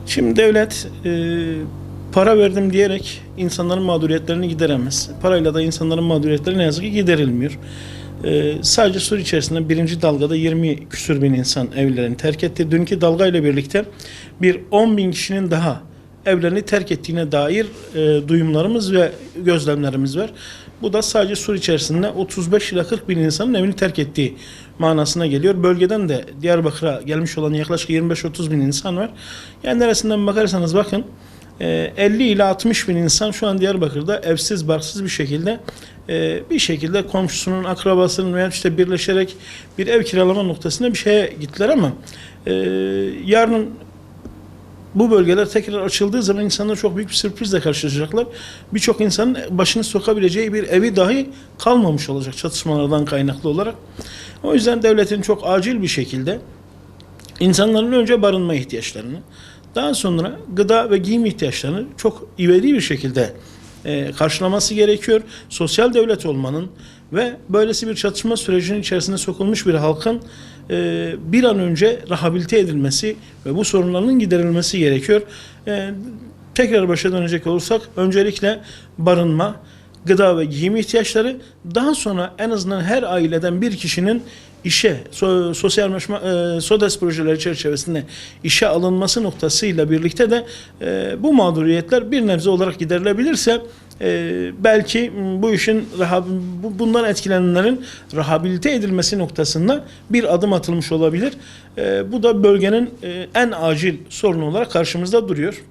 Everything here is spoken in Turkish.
Şimdi devlet para verdim diyerek insanların mağduriyetlerini gideremez. Parayla da insanların mağduriyetleri ne yazık ki giderilmiyor. Sadece Suriye içerisinde birinci dalgada 20 küsür bin insan evlerini terk etti. Dünkü dalgayla birlikte bir 10 bin kişinin daha evlerini terk ettiğine dair duyumlarımız ve gözlemlerimiz var. Bu da sadece Suriye içerisinde 35 ila 40 bin insanın evini terk ettiği manasına geliyor. Bölgeden de Diyarbakır'a gelmiş olan yaklaşık 25-30 bin insan var. Yani neresinden bakarsanız bakın 50 ila 60 bin insan şu an Diyarbakır'da evsiz barksız bir şekilde komşusunun, akrabasının veya işte birleşerek bir ev kiralama noktasına bir şeye gittiler ama yarın bu bölgeler tekrar açıldığı zaman insanlar çok büyük bir sürprizle karşılaşacaklar. Birçok insanın başını sokabileceği bir evi dahi kalmamış olacak çatışmalardan kaynaklı olarak. O yüzden devletin çok acil bir şekilde insanların önce barınma ihtiyaçlarını, daha sonra gıda ve giyim ihtiyaçlarını çok ivedi bir şekilde karşılaması gerekiyor. Sosyal devlet olmanın ve böylesi bir çatışma sürecinin içerisine sokulmuş bir halkın bir an önce rehabilite edilmesi ve bu sorunların giderilmesi gerekiyor. Tekrar başa dönecek olursak öncelikle barınma, gıda ve giyim ihtiyaçları, daha sonra en azından her aileden bir kişinin işe, SODES projeleri çerçevesinde işe alınması noktasıyla birlikte de bu mağduriyetler bir nebze olarak giderilebilirse belki bu işin bundan etkilenenlerin rehabilite edilmesi noktasında bir adım atılmış olabilir. Bu da bölgenin en acil sorunu olarak karşımızda duruyor.